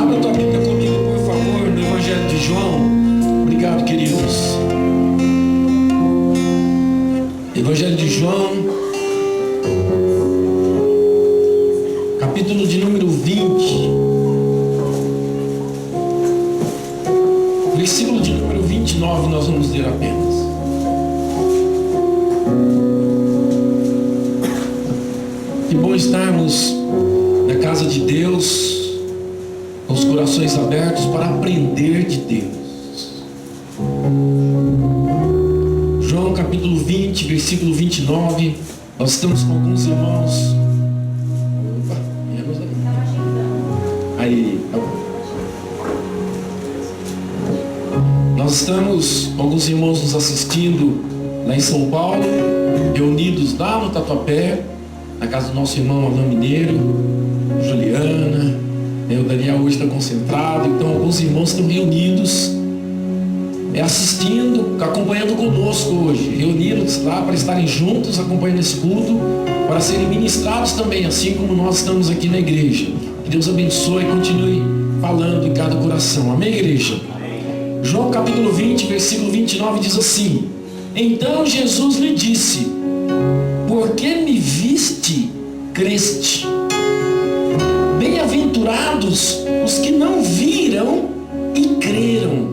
Abra a tua Bíblia comigo, por favor, no Evangelho de João. Obrigado, queridos. Evangelho de João, capítulo de número 20, versículo de número 29, nós vamos ler apenas. Que bom estarmos na casa de Deus, com os corações abertos para aprender de Deus. João capítulo 20, versículo 29. Nós estamos com alguns irmãos. Opa, aí, tá bom. Nós estamos com alguns irmãos nos assistindo lá em São Paulo, reunidos lá no Tatuapé, na casa do nosso irmão Alain Mineiro, Juliana. O Daniel hoje está concentrado, então alguns irmãos estão reunidos, assistindo, acompanhando conosco hoje, reunidos lá para estarem juntos, acompanhando esse culto, para serem ministrados também, assim como nós estamos aqui na igreja. Que Deus abençoe e continue falando em cada coração. Amém, igreja? Amém. João capítulo 20, versículo 29 diz assim: Então Jesus lhe disse: Porque me viste, creste. Bem-aventurados os que não viram e creram.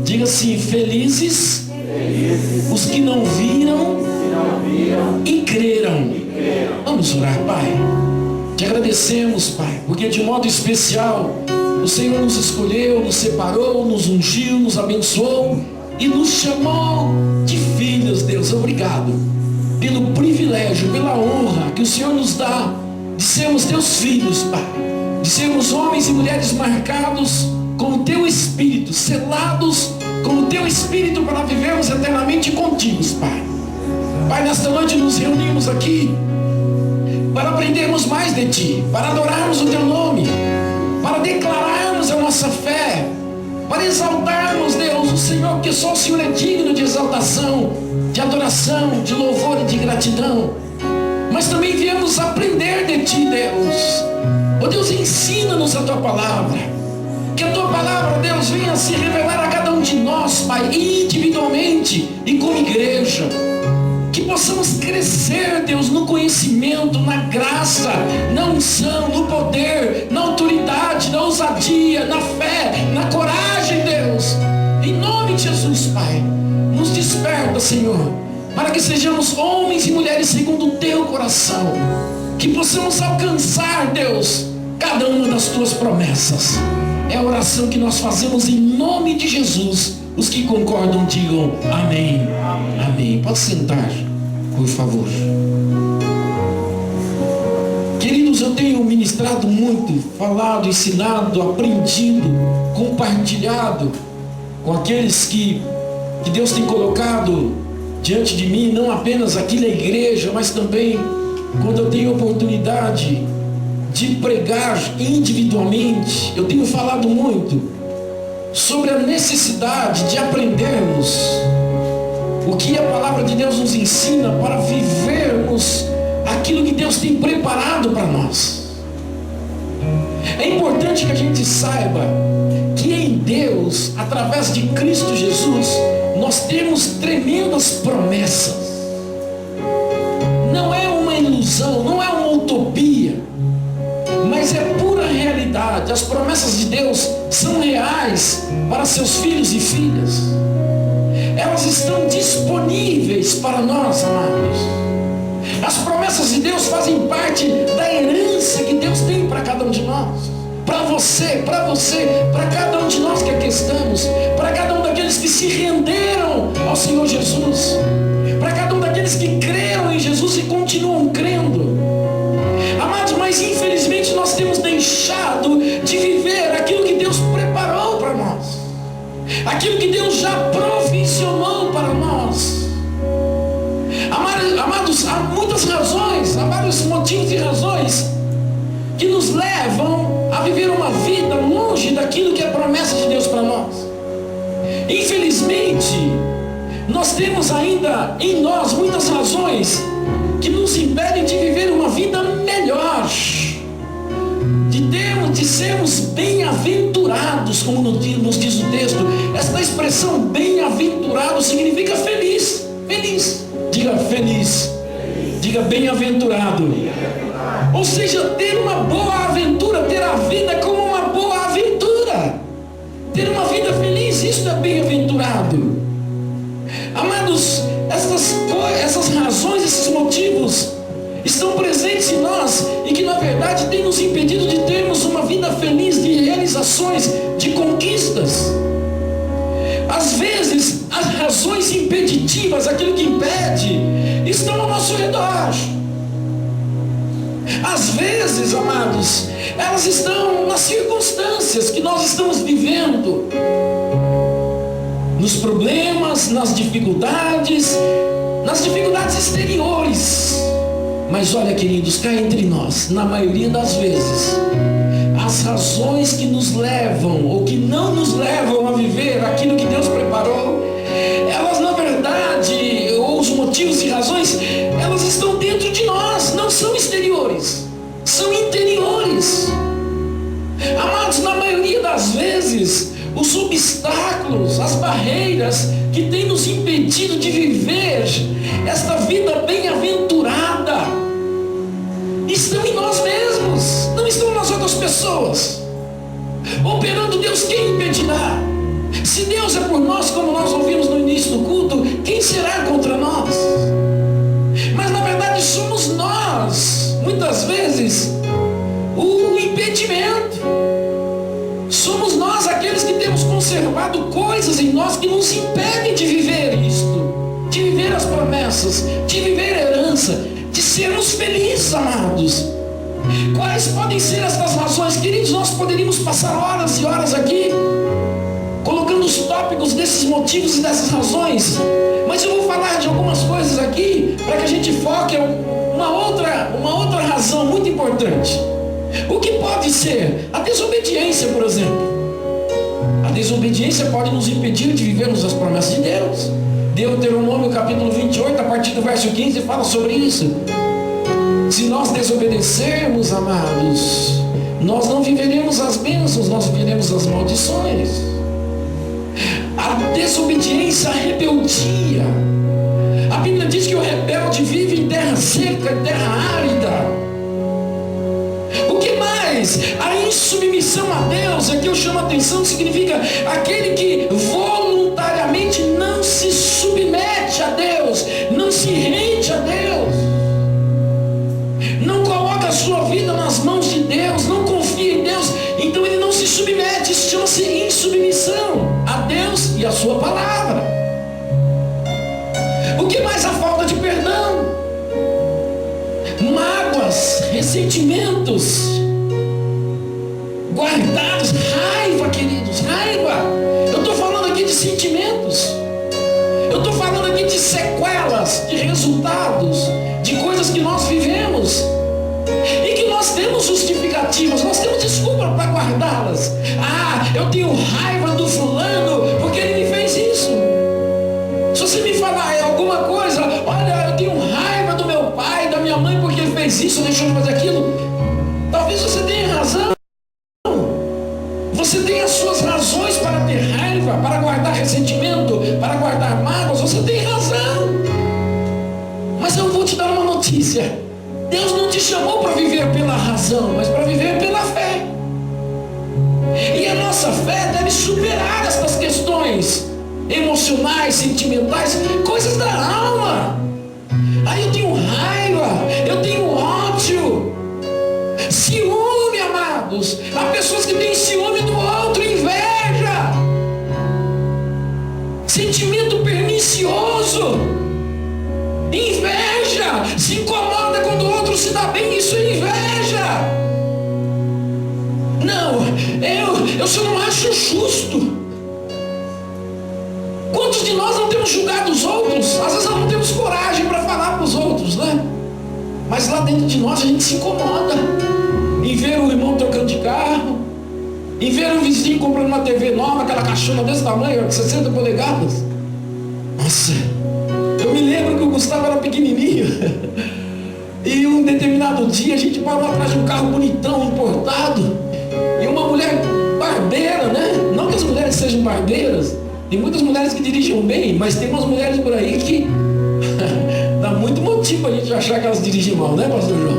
Diga assim: felizes os que não viram e creram. Vamos orar, Pai. Te agradecemos, Pai, porque de modo especial o Senhor nos escolheu, nos separou, nos ungiu, nos abençoou e nos chamou de filhos. Deus, obrigado pelo privilégio, pela honra que o Senhor nos dá de sermos teus filhos, Pai, de sermos homens e mulheres marcados com o teu Espírito, selados com o teu Espírito para vivermos eternamente contigo, Pai. Pai, nesta noite nos reunimos aqui para aprendermos mais de ti, para adorarmos o teu nome, para declararmos a nossa fé, para exaltarmos, Deus, o Senhor, porque só o Senhor é digno de exaltação, de adoração, de louvor e de gratidão. Mas também viemos aprender de ti, Deus. Oh Deus, ensina-nos a tua palavra. Que a tua palavra, Deus, venha se revelar a cada um de nós, Pai, individualmente e como igreja. Que possamos crescer, Deus, no conhecimento, na graça, na unção, no poder, na autoridade, na ousadia, na fé, na coragem, Deus. Em nome de Jesus, Pai, nos desperta, Senhor, para que sejamos homens e mulheres segundo o teu coração. Que possamos alcançar, Deus, cada uma das tuas promessas. É a oração que nós fazemos em nome de Jesus. Os que concordam digam amém. Amém. Pode sentar, por favor. Queridos, eu tenho ministrado muito, falado, ensinado, aprendido, compartilhado com aqueles que Deus tem colocado diante de mim, não apenas aqui na igreja, mas também quando eu tenho oportunidade de pregar individualmente. Eu tenho falado muito sobre a necessidade de aprendermos o que a palavra de Deus nos ensina para vivermos aquilo que Deus tem preparado para nós. É importante que a gente saiba que em Deus, através de Cristo Jesus, nós temos tremendas promessas. Não é uma ilusão, não é uma utopia, mas é pura realidade. As promessas de Deus são reais para seus filhos e filhas. Elas estão disponíveis para nós, amados. As promessas de Deus fazem parte da herança que Deus tem para cada um de nós. Para você, para cada um de nós que aqui estamos, para cada um daqueles que se renderam ao Senhor Jesus, para cada um daqueles que creram em Jesus e continuam crendo. Amados, mas infelizmente nós temos deixado de viver aquilo que Deus preparou para nós, aquilo que Deus já provisionou para nós. Amados, há muitas razões, há vários motivos e razões que nos levam a viver uma vida longe daquilo que é a promessa de Deus para nós. Infelizmente, nós temos ainda em nós muitas razões que nos impedem de viver uma vida melhor, de termos de sermos bem-aventurados, como nos diz o texto. Esta expressão bem-aventurado significa feliz. Feliz. Diga feliz. Diga bem-aventurado. Ou seja, ter uma boa aventura, ter a vida como uma boa aventura. Ter uma vida feliz, isso é bem-aventurado. Amados, essas razões, esses motivos estão presentes em nós e que na verdade têm nos impedido de termos uma vida feliz, de realizações, de conquistas. Às vezes as razões impeditivas, aquilo que impede, estão ao nosso redor. Às vezes, amados, elas estão nas circunstâncias que nós estamos vivendo, nos problemas, nas dificuldades exteriores. Mas olha, queridos, cá entre nós, na maioria das vezes, as razões que nos levam ou que não nos levam a viver aquilo que Deus preparou, elas na verdade, ou os motivos e razões, elas estão dentro de nós, não são exteriores, são interiores. Amados, na maioria das vezes, os obstáculos, as barreiras que têm nos impedido de viver esta vida bem-aventurada estão em nós mesmos, não estão nas outras pessoas. Operando Deus, quem impedirá? Se Deus é por nós, como nós ouvimos no início do culto, quem será contra nós? Mas na verdade somos nós, muitas vezes, o impedimento. Somos nós aqueles que temos conservado coisas em nós que nos impedem de viver isto, de viver as promessas, de viver a herança, de sermos felizes, amados. Quais podem ser estas razões? Queridos, nós poderíamos passar horas e horas aqui colocando os tópicos desses motivos e dessas razões, mas eu vou falar de algumas coisas aqui para que a gente foque uma outra razão muito importante. O que pode ser? A desobediência, por exemplo. A desobediência pode nos impedir de vivermos as promessas de Deus. Deuteronômio capítulo 28, a partir do verso 15, fala sobre isso. Se nós desobedecermos, amados, nós não viveremos as bênçãos, nós viveremos as maldições. A desobediência, a rebeldia. A Bíblia diz que o rebelde vive em terra seca, em terra árida. O que mais? A insubmissão a Deus, aqui eu chamo a atenção, significa aquele que voluntariamente não se submete a Deus, não se rende a Deus, não coloca a sua vida nas mãos de Deus, não confia em Deus, então ele não se submete. Isso chama-se insubmissão a Deus e a sua palavra. O que mais? A falta de perdão, mágoas, ressentimentos guardados, raiva, queridos, raiva. Eu estou falando aqui de sentimentos, eu estou falando aqui de sequelas, de resultados, de coisas que nós vivemos e que nós temos justificativas, nós temos desculpa para guardá-las. Ah, eu tenho raiva do fulano porque ele me fez isso. Se você me falar alguma coisa, olha, eu tenho raiva do meu pai, da minha mãe porque ele fez isso, deixou de fazer aquilo, talvez você tenha razão. Você tem as suas razões para ter raiva, para guardar ressentimento, para guardar mágoas, você tem razão. Mas eu vou te dar uma notícia. Deus não te chamou para viver pela razão, mas para viver pela fé. E a nossa fé deve superar estas questões emocionais, sentimentais, coisas da alma. Aí eu tenho raiva, eu tenho ódio, ciúme, amados. Há pessoas que têm ciúme do outro, inveja, sentimento pernicioso, inveja, se incomoda quando o outro se dá bem, isso é inveja. Não, eu só não acho justo. Quantos de nós não temos julgado os outros? Às vezes nós não temos coragem para falar para os outros, né? Mas lá dentro de nós a gente se incomoda em ver o irmão trocando de carro, em ver o vizinho comprando uma TV nova, aquela caixona desse tamanho, 60 polegadas. Nossa, eu me lembro que o Gustavo era pequenininho e um determinado dia a gente parou atrás de um carro bonitão, importado, E uma mulher barbeira, né? Não que as mulheres sejam barbeiras. Tem muitas mulheres que dirigem bem, mas tem umas mulheres por aí que dá muito motivo a gente achar que elas dirigem mal, né, pastor João?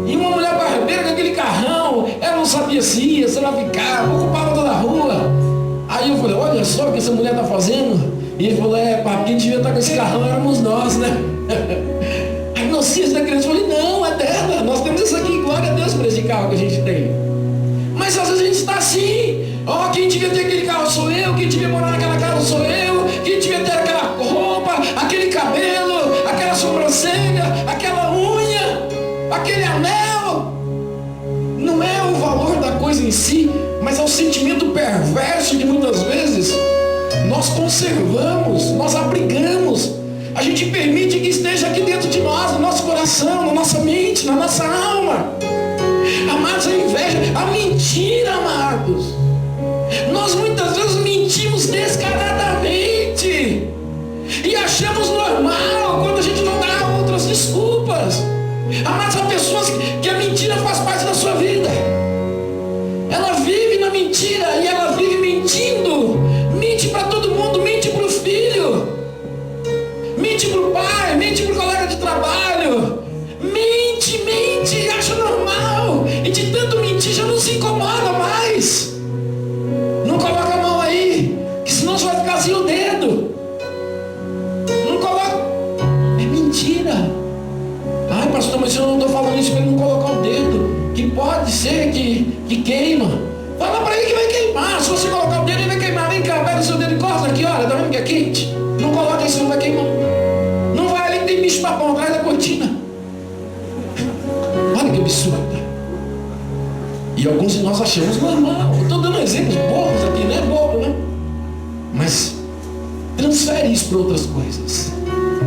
E uma mulher barbeira com aquele carrão, ela não sabia se ia, se ela ficava, ocupava toda a rua. Aí eu falei, olha só o que essa mulher está fazendo. E ele falou, papai, quem devia estar com esse carrão éramos nós, né? Aí nós filhos da criança, eu falei, não, é dela, nós temos isso aqui, glória a Deus por esse carro que a gente tem. Mas às vezes a gente está assim, quem devia ter aquele carro sou eu, quem devia morar naquela casa sou eu, quem devia ter aquela roupa, aquele cabelo, aquela sobrancelha, aquela unha, aquele anel. Não é o valor da coisa em si, mas é o sentimento perverso que muitas vezes nós conservamos, nós abrigamos. A gente permite que esteja aqui dentro de nós, no nosso coração, na nossa mente, na nossa alma. Amados, a inveja, a mentira, amados. Nós muitas vezes mentimos descaradamente e achamos normal quando a gente não dá outras desculpas. Amados, há pessoas que a mentira faz parte da sua vida. Ela vive na mentira e ela vive mentindo. Mente para todo mundo, mente para o filho, mente para o pai, mente para o colega de trabalho. Mente, acha normal. E de tanto mentir já não se incomoda mais. Não coloca a mão aí, que senão você vai ficar sem o dedo. Não coloca. É mentira. Ai, pastor, mas eu não estou falando isso para ele não colocar o dedo, que pode ser que queima. Fala para ele que vai queimar. Se você colocar o dedo, ele vai queimar. Vem cá, pega o seu dedo e corta aqui, olha, tá vendo que é quente? Não coloca isso, não vai queimar. Não vai ali que tem bicho papão atrás da cortina. Olha que absurdo. E alguns de nós achamos normal. Estou dando exemplos bobos aqui, não é bobo, né? Mas transfere isso para outras coisas.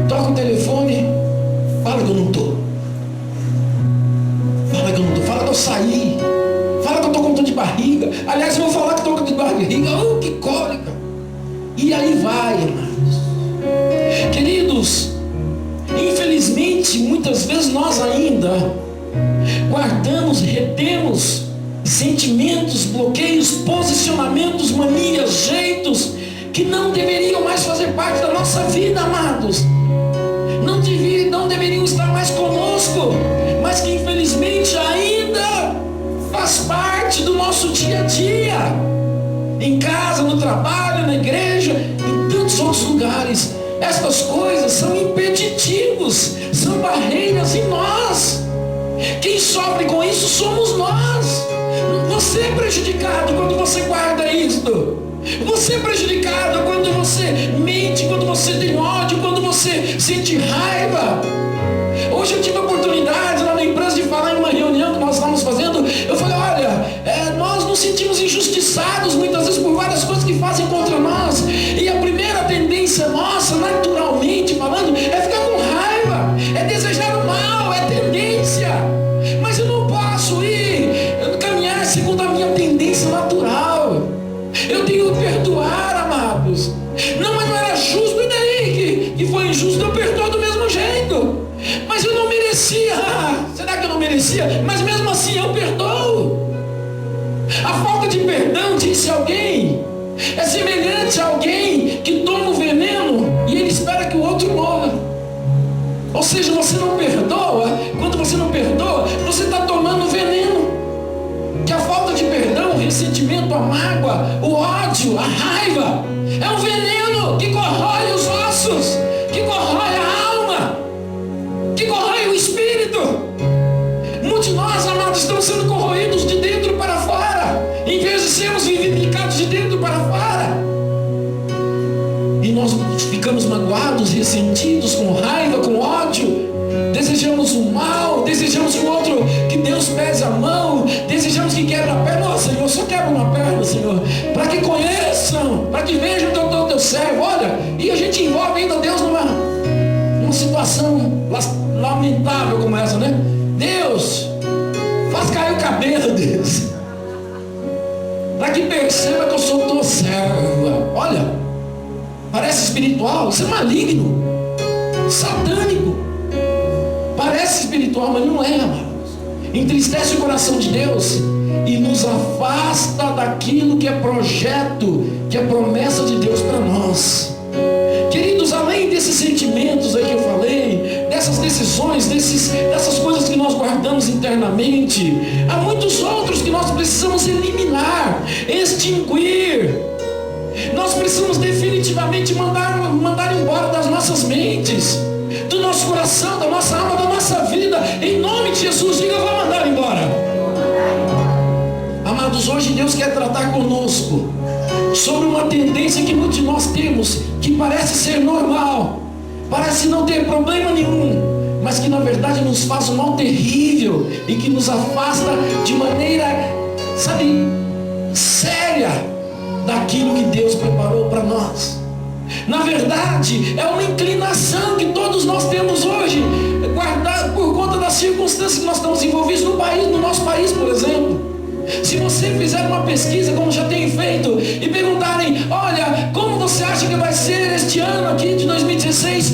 Toca o telefone, fala que eu não estou. Fala que eu não estou, fala que eu saí. Fala que eu estou com dor de barriga. Aliás, eu vou falar que estou com dor de barriga. Oh, que cólica. E aí vai, amados. Queridos, infelizmente, muitas vezes nós ainda guardamos, retemos sentimentos, bloqueios, posicionamentos, manias, jeitos que não deveriam mais fazer parte da nossa vida, amados. Não deveriam estar mais conosco, mas que infelizmente ainda faz parte do nosso dia a dia, em casa, no trabalho, na igreja, em tantos outros lugares. Estas coisas são impeditivos, são barreiras em nós. Quem sofre com isso somos nós. Você é prejudicado quando você guarda isto. Você é prejudicado quando você mente, quando você tem ódio, quando você sente raiva. Hoje eu tive a oportunidade lá na empresa de falar em uma reunião que nós estávamos fazendo. Eu falei, olha, nós nos sentimos injustiçados muitas vezes por várias coisas que fazem contra nós. E a primeira tendência nossa, naturalmente falando, é ficar com raiva, é desejar o mal, é tendência. Mas eu não posso caminhar segundo a minha tendência natural. Eu tenho que perdoar, amados. Não, mas não era justo, e daí que foi injusto? Eu perdoo do mesmo jeito. Mas eu não merecia. Será que eu não merecia? Mas mesmo assim eu perdoo. A falta de perdão, disse alguém, é semelhante a alguém que toma o veneno e ele espera que o outro morra. Ou seja, você não perdoa. Quando você não perdoa, você está tomando veneno. Que a falta de perdão, o ressentimento, a mágoa, o ódio, a raiva, é um veneno que corrói os ossos, que corrói a alma, que corrói o espírito. Muitos de nós, amados, estamos sendo corroídos de dentro para fora, em vez de sermos vivificados de dentro para fora. E nós ficamos magoados, ressentidos, com raiva, com ódio. Desejamos o mal, desejamos que Deus pese a mão, desejamos que quebre a perna. Oh, Senhor, só quebra uma perna, Senhor, para que conheçam, para que vejam que eu estou teu servo. Olha, e a gente envolve ainda Deus numa situação lamentável como essa, né? Deus, faz cair o cabelo, Deus, para que perceba que eu sou tua serva. Olha, parece espiritual, isso é maligno, satânico. Parece espiritual, mas não é, amados. Entristece o coração de Deus. e nos afasta daquilo que é projeto, que é promessa de Deus para nós. Queridos, além desses sentimentos aí que eu falei, dessas decisões, dessas coisas que nós guardamos internamente, há muitos outros que nós precisamos eliminar, extinguir. Nós precisamos definitivamente mandar embora das nossas mentes, do nosso coração, da nossa alma, da nossa vida. Em nome de Jesus, diga: eu vou mandar embora. Amados, hoje Deus quer tratar conosco sobre uma tendência que muitos de nós temos, que parece ser normal, parece não ter problema nenhum, mas que na verdade nos faz um mal terrível e que nos afasta de maneira, séria daquilo que Deus preparou para nós. Na verdade, é uma inclinação que todos nós temos hoje, guardada por conta das circunstâncias que nós estamos envolvidos no nosso país, por exemplo. Se você fizer uma pesquisa, como já tem feito, e perguntarem: olha, como você acha que vai ser este ano aqui de 2016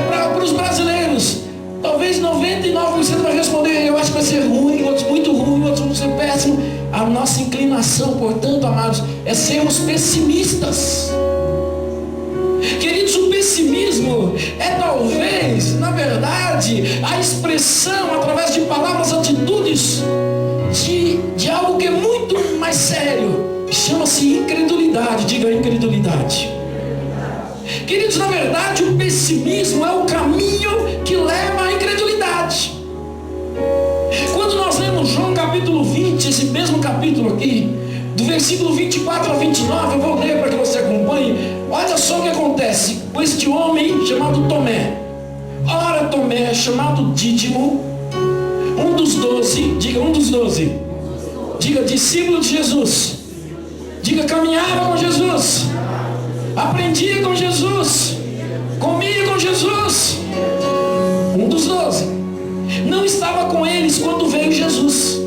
para os brasileiros? Talvez 99% vai responder: eu acho que vai ser ruim, outros muito ruim, outros vão ser péssimo. A nossa inclinação, portanto, amados, é sermos pessimistas. Queridos, o pessimismo é talvez, na verdade, a expressão através de palavras, atitudes, de algo que é muito mais sério. Chama-se incredulidade. Diga: incredulidade. Queridos, na verdade, o pessimismo é o caminho que leva à incredulidade. Quando nós lemos João capítulo 20, esse mesmo capítulo aqui, do versículo 24 a 29, eu vou ler para que você acompanhe. Olha só o que acontece com este homem chamado Tomé. Ora, Tomé, chamado Dídimo, um dos 12, diga um dos 12, diga discípulo de Jesus, diga caminhava com Jesus, aprendia com Jesus, comia com Jesus. Um dos 12 não estava com eles quando veio Jesus.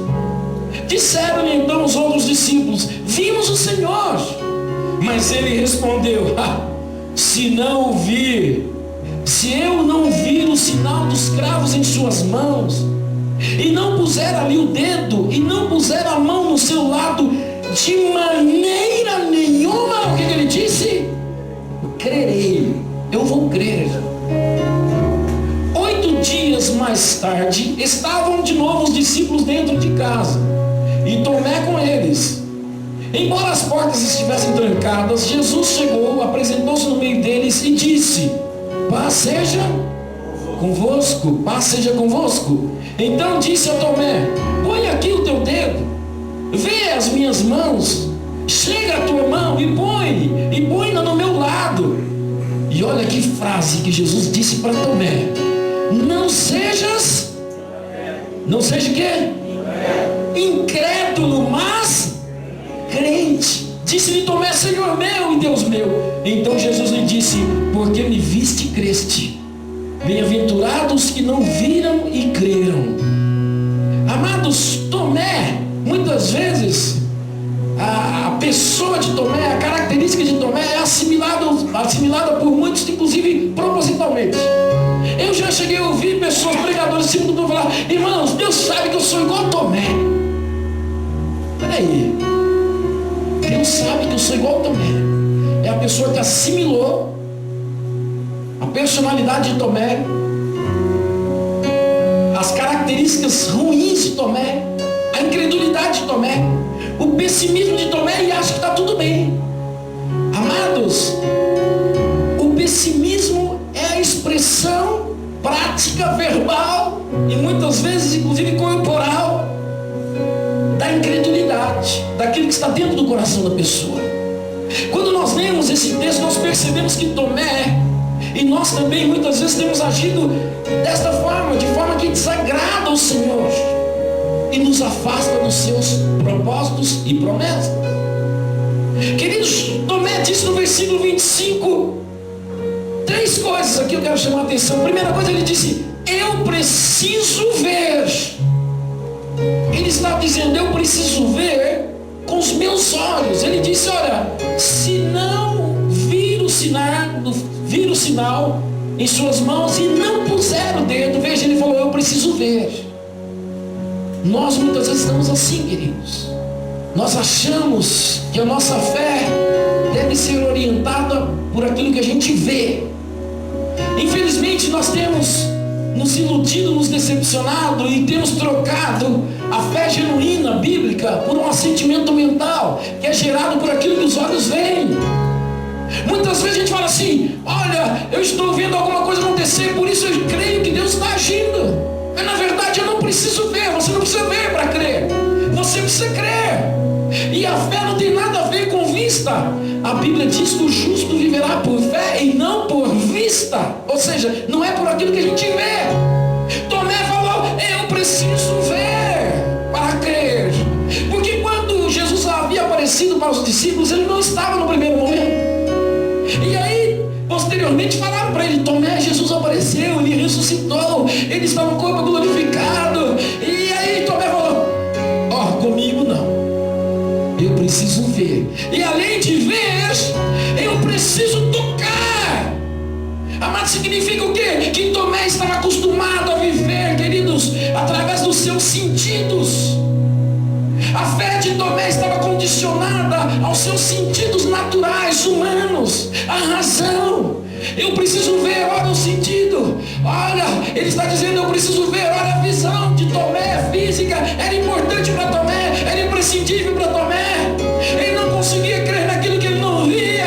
Disseram-lhe então os outros discípulos: vimos o Senhor. Mas ele respondeu: se eu não vir o sinal dos cravos em suas mãos, e não puser ali o dedo, e não puser a mão no seu lado, de maneira nenhuma, o que ele disse? Crerei. Eu vou crer. 8 dias mais tarde, estavam de novo os discípulos dentro de casa, e Tomé com eles. Embora as portas estivessem trancadas, Jesus chegou, apresentou-se no meio deles e disse: paz seja convosco, paz seja convosco. Então disse a Tomé: põe aqui o teu dedo, vê as minhas mãos, chega a tua mão e põe-na no meu lado. E olha que frase que Jesus disse para Tomé: não seja o quê? Incrédulo, mas crente. Disse-lhe Tomé: Senhor meu e Deus meu. Então Jesus lhe disse: porque me viste, creste. Bem-aventurados que não viram e creram. Amados, Tomé, muitas vezes a pessoa de Tomé, a característica de Tomé é assimilada por muitos, inclusive propositalmente. Eu já cheguei a ouvir pessoas, pregadores, discípulos, falar: irmãos, Deus sabe que eu sou igual a Tomé. Peraí, Deus sabe que eu sou igual a Tomé. É a pessoa que assimilou a personalidade de Tomé, as características ruins de Tomé, a incredulidade de Tomé, o pessimismo de Tomé, e acha que está tudo bem. Amados, o pessimismo é a expressão prática, verbal e muitas vezes inclusive corporal da incredulidade, daquilo que está dentro do coração da pessoa. Quando nós lemos esse texto, nós percebemos que Tomé, e nós também muitas vezes temos agido desta forma, de forma que desagrada ao Senhor e nos afasta dos seus propósitos e promessas. Queridos, Tomé disse no versículo 25 3 coisas aqui eu quero chamar a atenção. Primeira coisa, ele disse: eu preciso ver. Ele está dizendo: eu preciso ver com os meus olhos. Ele disse: olha, se não vir o sinal em suas mãos e não puser o dedo, veja, ele falou: eu preciso ver. Nós muitas vezes estamos assim, queridos. Nós achamos que a nossa fé deve ser orientada por aquilo que a gente vê. Infelizmente nós temos nos iludido, nos decepcionado e temos trocado a fé genuína, bíblica, por um assentimento mental que é gerado por aquilo que os olhos veem. Muitas vezes a gente fala assim: olha, eu estou vendo alguma coisa acontecer, por isso eu creio que Deus está agindo. Mas na verdade eu não preciso ver. Você não precisa ver para crer, você precisa crer. E a fé não tem nada a ver com vista. A Bíblia diz que o justo viverá por fé e não por vista. Ou seja, não é por aquilo que a gente vê. Tomé falou: eu preciso ver para crer. Porque quando Jesus havia aparecido para os discípulos, ele não estava no primeiro momento. E aí, posteriormente falaram para ele: Tomé, Jesus apareceu, ele ressuscitou, ele está no corpo glorificado. E aí Tomé falou: ó, comigo não. Eu preciso ver. E além de ver, eu preciso tocar. Amado, significa o quê? Que Tomé estava acostumado a viver, queridos, através dos seus sentidos. A fé de Tomé estava condicionada aos seus sentidos naturais, humanos, a razão. Eu preciso ver, olha o sentido. Olha, ele está dizendo: eu preciso ver, olha a visão de Tomé, física, era importante para Tomé, era imprescindível para Tomé. Ele não conseguia crer naquilo que ele não via.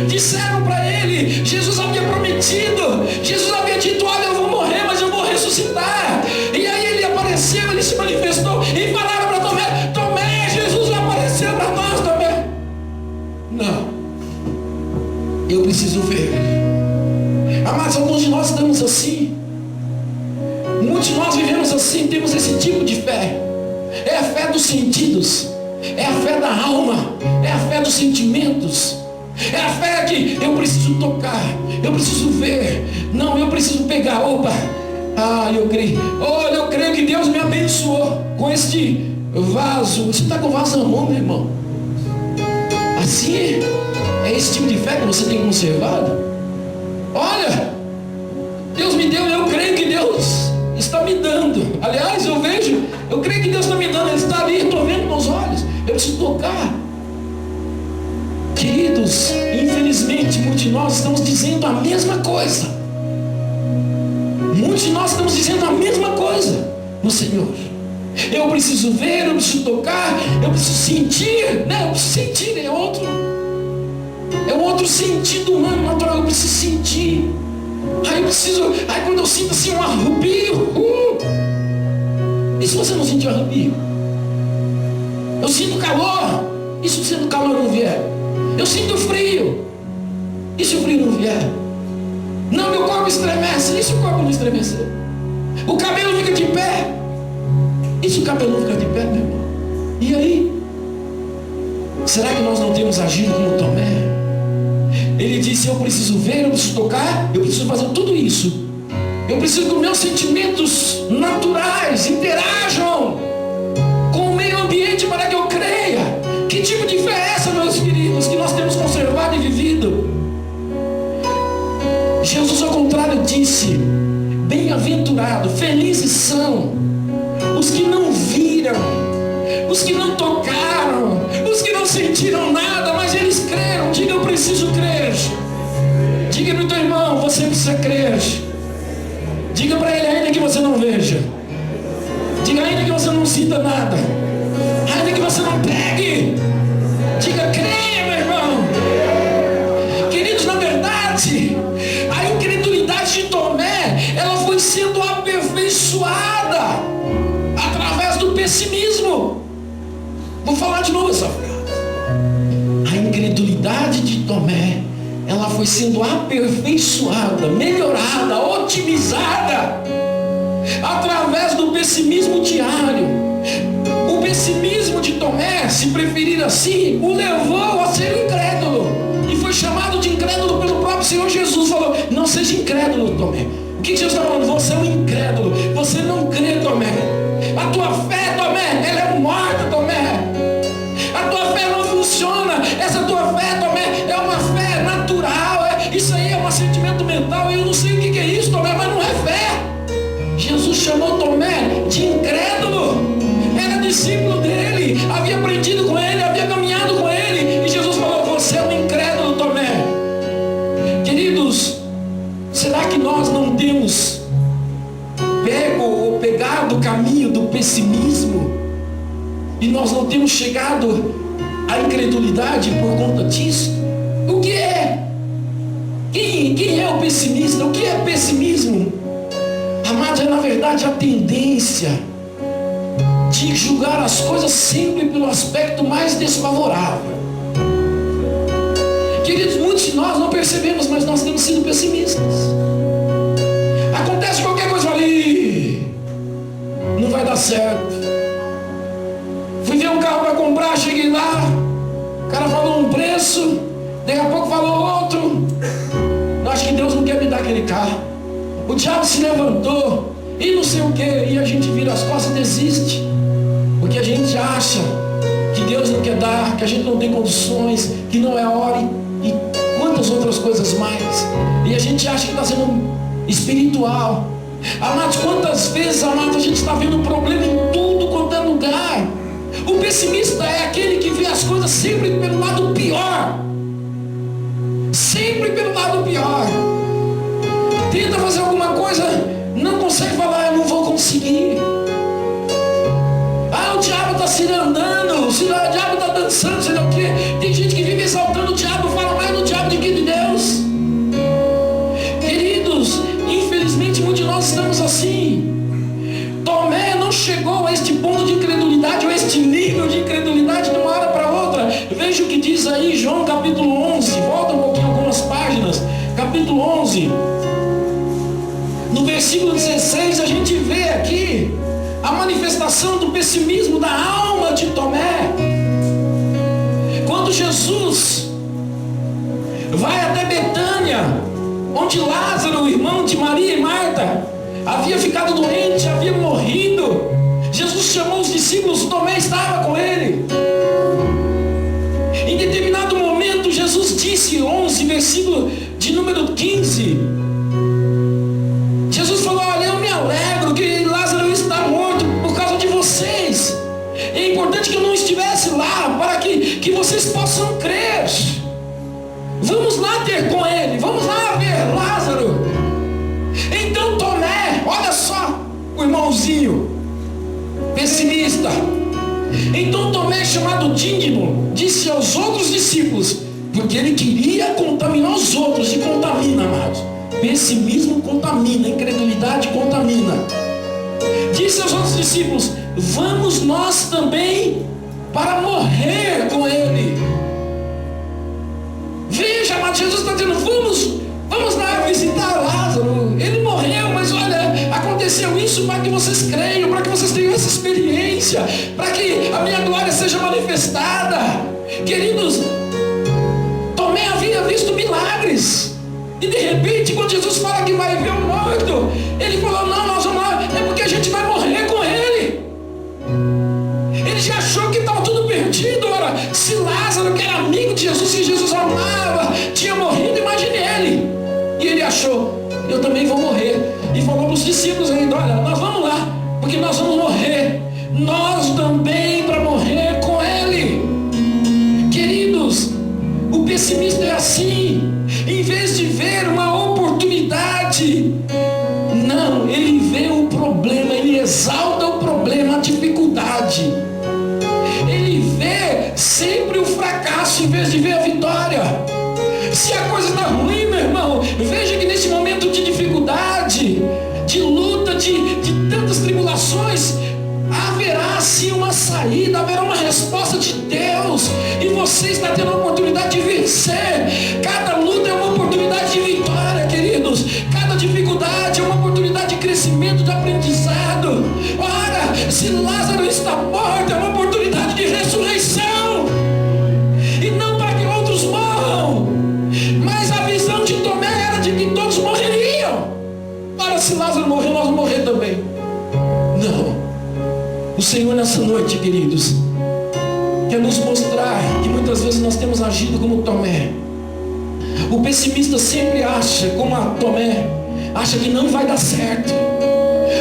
Disseram para ele, Jesus havia prometido, Jesus havia dito: olha, eu vou morrer, mas eu vou ressuscitar. E aí ele apareceu, ele se manifestou e falaram para Tomé: Tomé, Jesus apareceu para nós, Tomé. Não, eu preciso ver. Amados, alguns de nós estamos assim. Muitos de nós vivemos assim, temos esse tipo de fé. É a fé dos sentidos, é a fé da alma, é a fé dos sentimentos. É a fé que eu preciso tocar, eu preciso ver. Não, eu preciso pegar. Opa, eu creio. Olha, eu creio que Deus me abençoou com este vaso. Você está com o vaso na mão, meu irmão? Assim é esse tipo de fé que você tem conservado. Olha, Deus me deu, eu creio que Deus está me dando. Aliás, eu creio que Deus está me dando. Ele está ali, eu estou vendo meus olhos. Eu preciso tocar. Queridos, infelizmente, muitos de nós estamos dizendo a mesma coisa. Muitos de nós estamos dizendo a mesma coisa no Senhor. Eu preciso ver, eu preciso tocar, eu preciso sentir. Não, eu preciso sentir, é um outro sentido humano, natural. Eu preciso sentir. Aí quando eu sinto assim um arrepio, e se você não sentir arrepio? Eu sinto calor, e se o calor não vier? Eu sinto frio, e se o frio não vier? Não, meu corpo estremece, e se o corpo não estremecer? O cabelo fica de pé, e se o cabelo não ficar de pé, meu irmão? E aí? Será que nós não temos agido como Tomé? Ele disse: eu preciso ver, eu preciso tocar, eu preciso fazer tudo isso. Eu preciso que os meus sentimentos naturais interajam com o meio ambiente para que eu creia. Que tipo de fé é essa, meus queridos, que nós temos conservado e vivido? Jesus, ao contrário, disse: bem-aventurado, felizes são os que não viram, os que não tocaram, os que não sentiram nada, mas eles creram. Diga: eu preciso crer. Diga para o teu irmão: você precisa crer. Diga para ele: ainda que você não veja. Diga: ainda que você não sinta nada, ainda que você não pegue. Diga: creia, meu irmão. Queridos, na verdade, a incredulidade de Tomé, ela foi sendo aperfeiçoada através do pessimismo. Vou falar de novo essa frase. A incredulidade de Tomé, ela foi sendo aperfeiçoada, melhorada, otimizada através do pessimismo diário. O pessimismo de Tomé, se preferir assim, o levou a ser incrédulo, e foi chamado de incrédulo pelo próprio Senhor Jesus. Falou: não seja incrédulo, Tomé. O que Jesus está falando? Você é um incrédulo, você não crê, Tomé. A tua fé, Tomé, ela é morta, Tomé. A tua fé não funciona. Essa tua fé, Tomé, é uma fé natural. Isso aí é um sentimento mental. Eu não sei o que é isso, Tomé, mas não é fé. Jesus chamou Tomé de incrédulo. Era discípulo dele, havia aprendido a incredulidade por conta disso? O que é? Quem é o pessimista? O que é pessimismo? Amado, é na verdade a tendência de julgar as coisas sempre pelo aspecto mais desfavorável. Queridos, muitos de nós não percebemos, mas nós temos sido pessimistas. Acontece qualquer coisa ali, não vai dar certo. Fui ver um carro para comprar, cheguei lá, o cara falou um preço, daqui a pouco falou outro. Eu acho que Deus não quer me dar aquele carro. O diabo se levantou e não sei o que, e a gente vira as costas e desiste, porque a gente acha que Deus não quer dar, que a gente não tem condições, que não é a hora e quantas outras coisas mais. E a gente acha que está sendo espiritual. Amados, quantas vezes, amados, a gente está vendo problema em tudo quanto é lugar. O pessimista é aquele que vê as coisas sempre pelo lado pior. Sempre pelo lado pior. Tenta fazer alguma coisa, não consegue falar, eu não vou conseguir. Ah, o diabo está se andando, o diabo está dançando, sei lá o quê. Tem gente que vive exaltando o diabo, fala mais do diabo do que de Deus. Queridos, infelizmente muitos de nós estamos assim. Tomé não chegou a este ponto de incredulidade, ou a este nível de incredulidade de uma hora para outra. Veja o que diz aí João capítulo 11, volta um pouquinho algumas páginas, capítulo 11. No versículo 16 a gente vê aqui a manifestação do pessimismo da alma de Tomé. Quando Jesus vai até Betânia, onde Lázaro, o irmão de Maria e Marta, havia ficado doente, havia morrido, Jesus chamou os discípulos, Tomé estava com ele. Em determinado momento Jesus disse, 11, versículo de número 15, Jesus falou, olha, eu me alegro que Lázaro está morto por causa de vocês. É importante que eu não estivesse lá para que vocês possam crer. Vamos lá ter com ele, vamos lá ver Lázaro. Então Tomé, olha só, o irmãozinho pessimista. Então Tomé, chamado Dídimo, disse aos outros discípulos, porque ele queria contaminar os outros, e contamina, amados. Pessimismo contamina, incredulidade contamina. Disse aos outros discípulos, vamos nós também para morrer com ele. Veja, mas Jesus está dizendo, vamos lá visitar Lázaro. Ele morreu, mas olha, aconteceu isso para que vocês creiam, para que vocês tenham essa experiência, para que a minha glória seja manifestada. Queridos, Tomé havia visto milagres. E de repente, quando Jesus fala que vai ver o morto, ele falou, não, nós vamos lá, é porque a gente vai morrer com ele. Ele já achou que estava tudo perdido. Ora, se Lázaro, que era amigo de Jesus, que Jesus amava, tinha morrido, imagine ele. E ele achou, eu também vou morrer. E falou para os discípulos ainda, olha, nós vamos lá, porque nós vamos morrer. Nós também para morrer com ele. Queridos, o pessimista é assim. Em vez de ver uma oportunidade, não, ele vê o problema, ele exalta o problema, a dificuldade. Ele vê sempre o fracasso em vez de ver a vitória. Se a coisa está ruim, meu irmão, veja que nesse momento de dificuldade, de luta, de tantas tribulações, haverá sim uma saída, haverá uma resposta de Deus, e você está tendo a oportunidade de vencer. Cada luta é uma oportunidade de vitória, queridos. Cada dificuldade é uma oportunidade de crescimento, de aprendizado. Ora, se Lázaro está morto, é uma oportunidade de ressurreição, e não para que outros morram, mas a visão de Tomé era de que todos morreriam. Ora, se Lázaro morrer, nós vamos morrer também. Não. O Senhor nessa noite, queridos, quer nos mostrar que muitas vezes nós temos agido como Tomé. O pessimista sempre acha, como a Tomé, acha que não vai dar certo.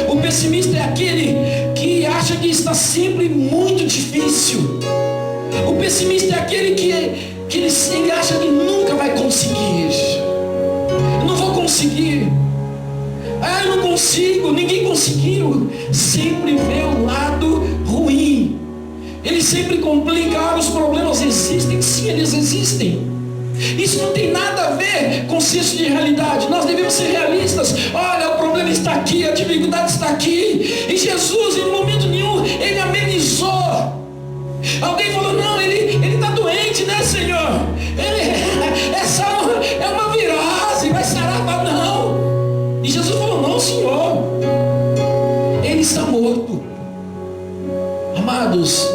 O pessimista é aquele que acha que está sempre muito difícil. O pessimista é aquele que ele acha que nunca vai conseguir. Eu não vou conseguir. Ah, eu não consigo, ninguém conseguiu. Sempre vê o lado ruim. Ele sempre complica, os problemas existem. assim eles existem. Isso não tem nada a ver com senso de realidade. Nós devemos ser realistas. Olha, o problema está aqui, a dificuldade está aqui. E Jesus, em momento nenhum, ele amenizou. Alguém falou, não, ele está doente, né, Senhor? É uma virose, vai sarar, não. E Jesus falou, não, Senhor, ele está morto. Amados,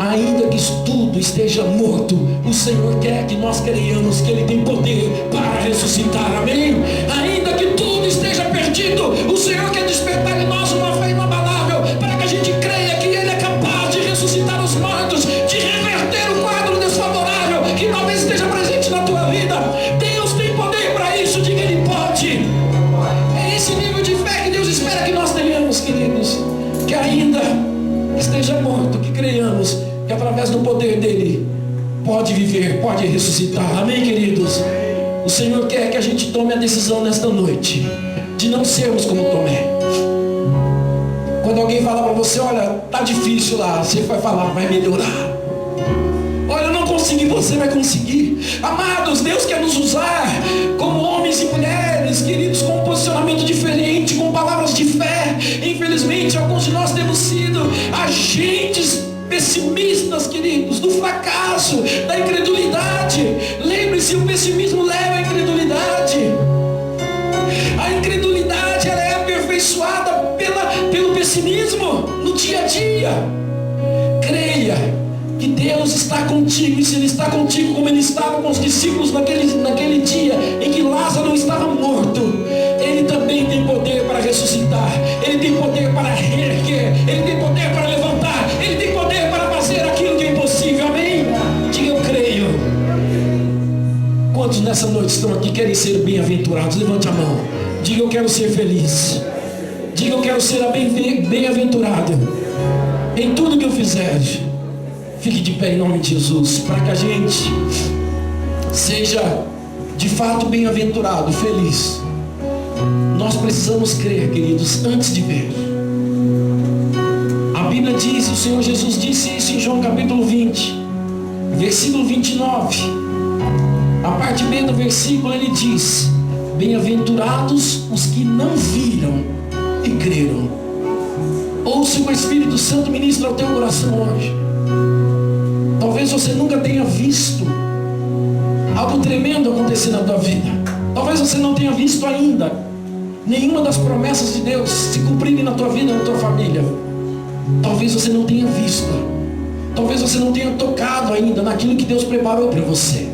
ainda que tudo esteja morto, o Senhor quer que nós creiamos que Ele tem poder para ressuscitar, amém? Ainda que tudo esteja perdido, o Senhor quer despertar em nós uma fé inabalável, para que a gente creia que Ele é capaz de ressuscitar os mortos, de reverter o quadro desfavorável que talvez esteja presente na tua vida. Deus tem poder para isso, diga, Ele pode. É esse nível de fé que Deus espera que nós tenhamos, queridos, que ainda esteja morto, que creiamos que através do poder dele pode viver, pode ressuscitar, amém, queridos? O Senhor quer que a gente tome a decisão nesta noite de não sermos como Tomé. Quando alguém fala para você, olha, tá difícil lá, você vai falar, vai melhorar. Olha, eu não consegui, você vai conseguir. Amados, Deus quer nos usar como homens e mulheres, queridos, com um posicionamento diferente, com palavras de fé. Infelizmente, alguns de nós temos sido agentes pessimistas, queridos, do fracasso, da incredulidade. Lembre-se, o pessimismo leva à incredulidade. A incredulidade, ela é aperfeiçoada pelo pessimismo no dia a dia. Creia que Deus está contigo, e se Ele está contigo como Ele estava com os discípulos naquele dia em que Lázaro estava morto, Ele também tem poder para ressuscitar, Ele tem poder para reerguer, Ele tem poder para levantar, Ele tem poder para fazer aquilo que é impossível, amém? Diga, eu creio. Quantos nessa noite estão aqui querem ser bem-aventurados? Levante a mão. Diga, eu quero ser feliz. Diga, eu quero ser bem-aventurado em tudo que eu fizer. Fique de pé em nome de Jesus, para que a gente seja de fato bem-aventurado, feliz. Nós precisamos crer, queridos, antes de ver. A Bíblia diz, o Senhor Jesus disse isso em João capítulo 20, versículo 29. A parte B do versículo ele diz, bem-aventurados os que não viram e creram. Ouça o Espírito Santo ministra ao teu coração hoje. Talvez você nunca tenha visto algo tremendo acontecer na tua vida. Talvez você não tenha visto ainda nenhuma das promessas de Deus se cumprirem na tua vida, na tua família. Talvez você não tenha visto. Talvez você não tenha tocado ainda naquilo que Deus preparou para você.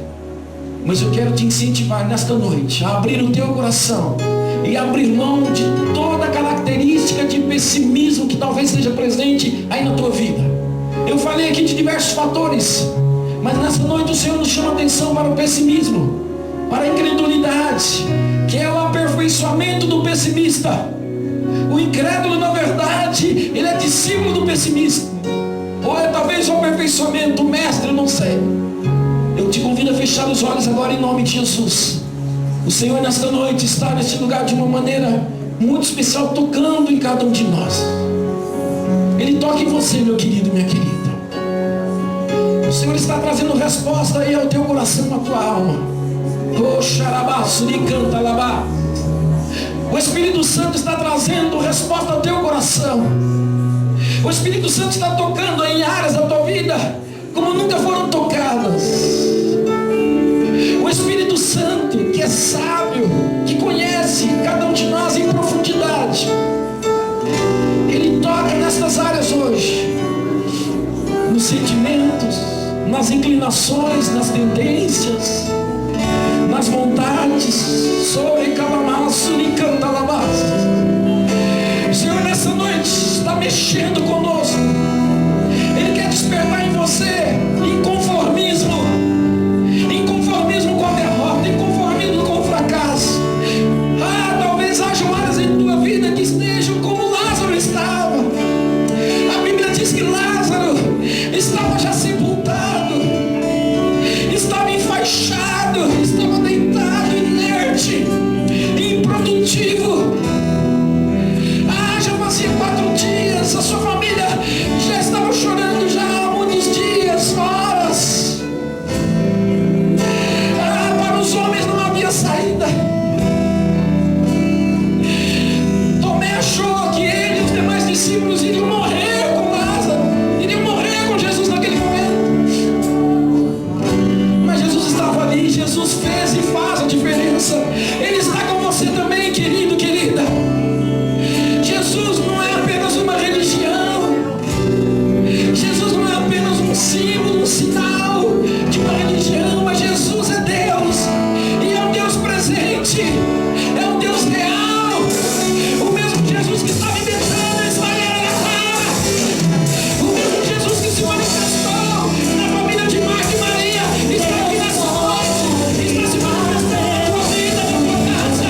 Mas eu quero te incentivar nesta noite a abrir o teu coração e abrir mão de toda a característica de pessimismo que talvez esteja presente aí na tua vida. Eu falei aqui de diversos fatores, mas nessa noite o Senhor nos chama a atenção para o pessimismo, para a incredulidade, que é o aperfeiçoamento do pessimista. O incrédulo, na verdade, ele é discípulo do pessimista, ou é talvez o aperfeiçoamento, o mestre, eu não sei. Eu te convido a fechar os olhos agora em nome de Jesus. O Senhor nesta noite está neste lugar de uma maneira muito especial, tocando em cada um de nós. Ele toca em você, meu querido, minha querida. O Senhor está trazendo resposta aí ao teu coração, à tua alma. O Espírito Santo está trazendo resposta ao teu coração. O Espírito Santo está tocando em áreas da tua vida como nunca foram tocadas. O Espírito Santo, que é sábio, que conhece cada um de nós em profundidade, Ele toca nestas áreas hoje, nos sentimentos, nas inclinações, nas tendências, nas vontades. O Senhor nessa noite está mexendo conosco. Ele quer despertar em você inconformismo com a derrota, inconformismo com o fracasso. Talvez hajam áreas em tua vida que estejam como Lázaro estava. A Bíblia diz que Lázaro estava já sepultado, estava enfaixado, estava deitado, inerte, improdutivo. Já fazia 4 dias, a sua família já estava chorando já há muitos dias. fez e faz a diferença. Ele está com você também, querido, querida. Jesus não é apenas uma religião. Jesus não é apenas um símbolo, um sinal de uma religião, mas Jesus é Deus. E é um Deus presente. É um Deus real. O mesmo Jesus que estava inventando a Israel na terra. O mesmo Jesus que se manifestou na família de Marta e Maria está aqui nessa noite. Está se manifestando na tua vida, na tua casa.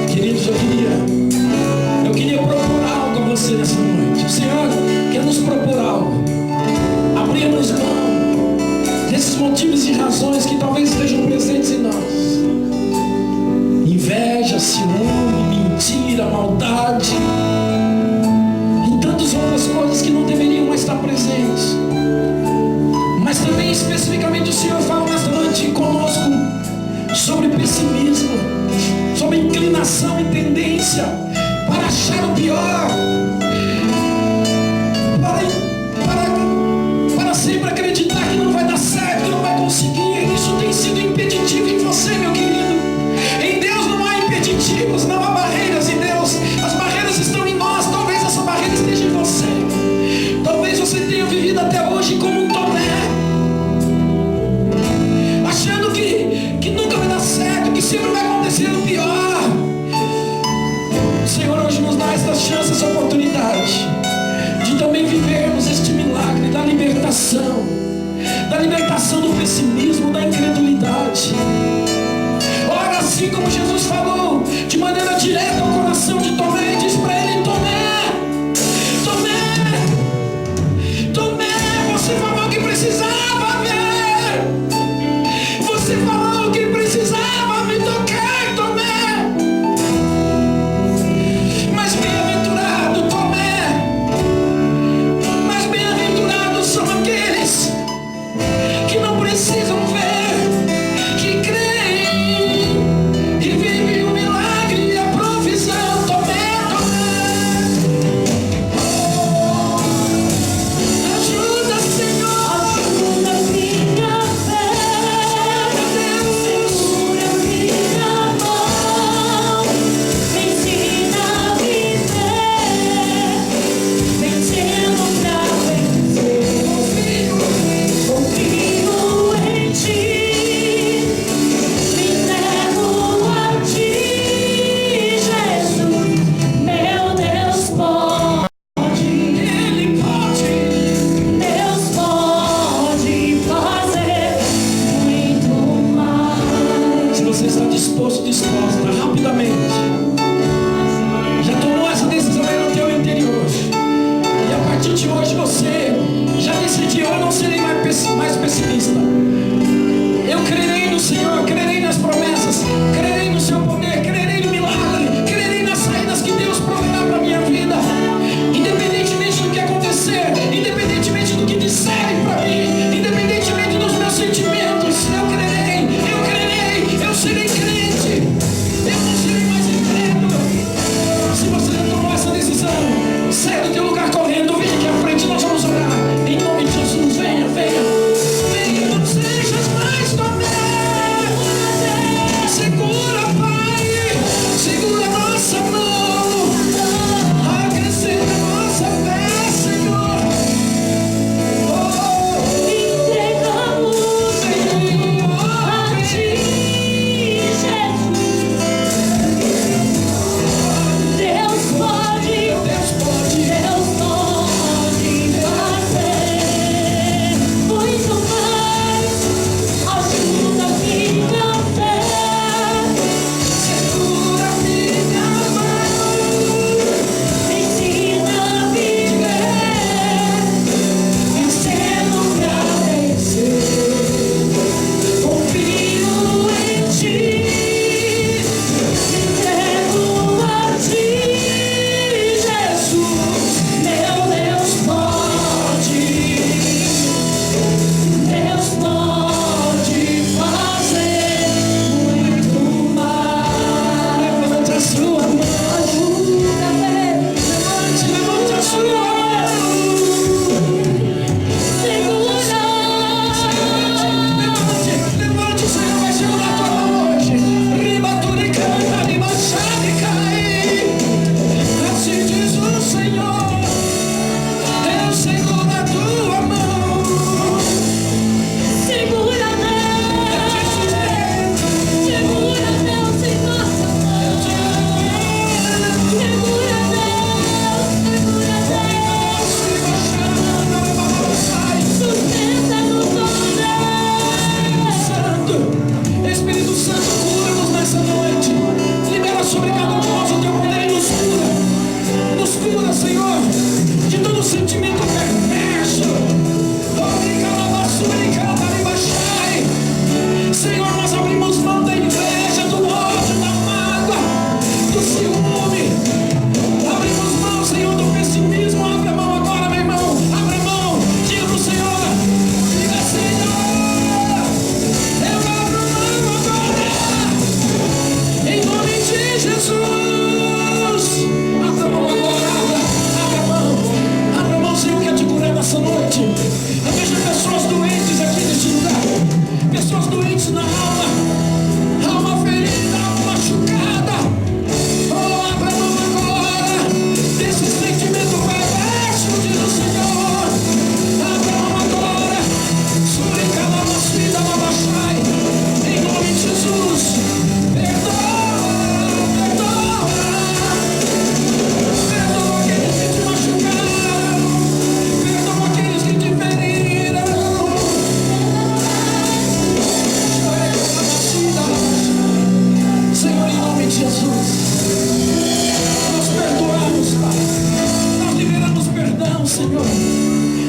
Queridos, eu queria propor algo a você nessa noite. O Senhor quer nos propor algo. Abrirmos mão desses motivos e razões que talvez estejam presentes em nós. Inveja, ciúme, mentira, maldade e tantas outras coisas que não deveriam mais estar presentes. Mas também especificamente o Senhor fala nesta noite conosco sobre pessimismo, sobre inclinação e tendência para achar o pior, para sempre acreditar que não vai dar certo, que não vai conseguir. Isso tem sido impeditivo em você, meu querido. Em Deus não há impeditivos, não há barreiras em Deus. As barreiras estão em nós. Talvez essa barreira esteja em você. Talvez você tenha vivido até hoje como um Tomé, achando que nunca vai dar certo, que sempre vai acontecer o pior. O Senhor hoje nos dá esta chance, essa oportunidade de também vivermos este milagre da libertação do pessimismo, da incredulidade. Ora, assim como Jesus falou de maneira direta ao coração de Tomé, diz para ele: Tomé, você falou que precisava ver, você falou que precisava me tocar, Tomé. Mas bem-aventurado, Tomé, mas bem-aventurados são aqueles que não precisam Senhor, de todo sentimento perverso. Senhor, nós abrimos mão da inveja, do ódio, da mágoa, do ciúme. Abrimos mão, Senhor, do pessimismo. Abre a mão agora, meu irmão. Abre a mão. Diga pro Senhor. Diga, Senhor, eu abro mão agora. Em nome de Jesus. Abra a mão agora. Abra a mão. Abra a mão, Senhor, quer te curar nessa noite. Eu vejo pessoas doentes aqui neste lugar. Pessoas doentes na alma, alma ferida, alma machucada. Oh, abra a mão agora desse sentimento perverso, diz o Senhor. Abra a mão agora. Em nome de Jesus. Perdoa, perdoa. Perdoa aqueles que te machucaram. Perdoa aqueles que te feriram. Senhor, em nome de Jesus, nós perdoamos, Pai. Nós liberamos perdão, Senhor.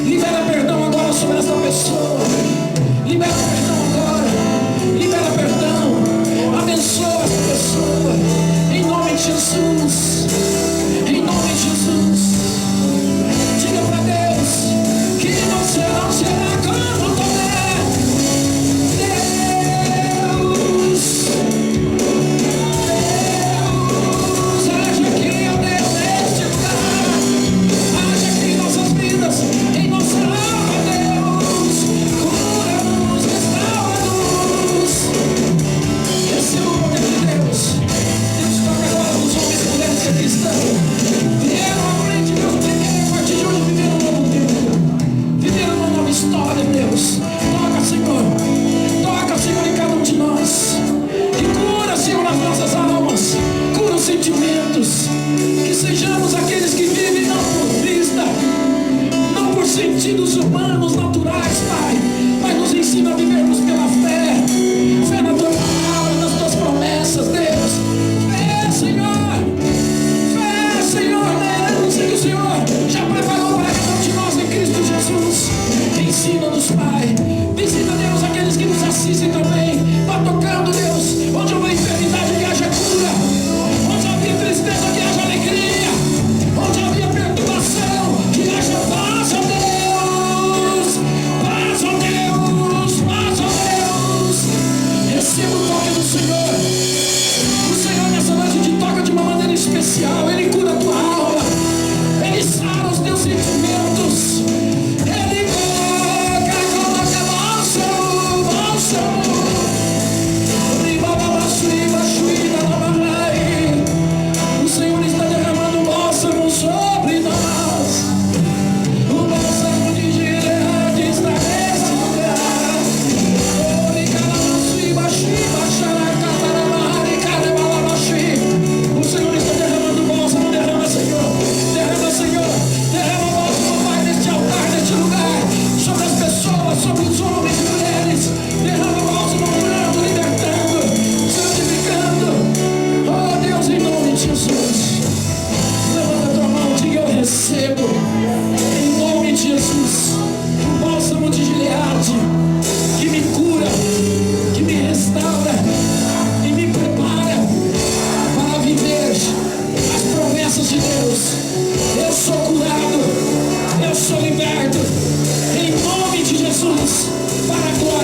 Libera perdão agora sobre essa pessoa. Libera perdão agora. Libera perdão. Abençoa essa pessoa. Em nome de Jesus. Em nome de Jesus. Diga para Deus que não será como Tomé. Deus. Haja aqui, ó Deus, neste lugar. Haja aqui em nossas vidas, em nossa alma, Deus. Cura-nos, restaura-nos. Receba o poder de Deus. Deus toca agora nos homens e mulheres que aqui estão. Vieram à frente, Deus, primeiro a partir de hoje viveram um novo tempo. Viveram uma nova história, Deus. Toca, Senhor. Toca, Senhor, em cada um de nós. E cura, Senhor, nas nossas almas. Cura os sentimentos. Que sejamos aqueles que vivem não por vista, não por sentidos humanos, naturais, Pai. Mas nos ensina a vivermos pela fé. Fé na tua palavra, nas tuas promessas, Deus. Fé, Senhor. Fé, Senhor, Deus. Que o Senhor já preparou para cada um de nós em Cristo Jesus. Ensina-nos, Pai. Visita, Deus, aqueles que nos assistem também. Vá tocando, Deus. Onde houver enfermidade, que haja cura. Onde havia tristeza, que haja alegria. Onde havia perturbação, que haja paz, ó Deus. Paz, ó Deus. Paz, ó Deus. Receba o toque do Senhor. O Senhor nessa noite te toca de uma maneira especial. Ele cura a tua alma. Ele sara os teus sentimentos. Ele coloca bálsamo. O Senhor está derramando bálsamo sobre nós. O bálsamo de Gileade está nesse lugar. O Senhor está derramando bálsamo. Derrama, Senhor. Derrama, Senhor. Derrama bálsamo, Pai, neste altar, neste lugar. Sobre as pessoas, sobre os homens e mulheres. Derrama bálsamo, curando, libertando, santificando. Oh Deus, em nome de Jesus. Levanta a tua mão, diga: eu recebo. Em nome de Jesus. O bálsamo de Gileade, que me cura, que me restaura e me prepara para viver as promessas de Deus. Eu sou curado, eu sou liberto. Em nome de Jesus, para a glória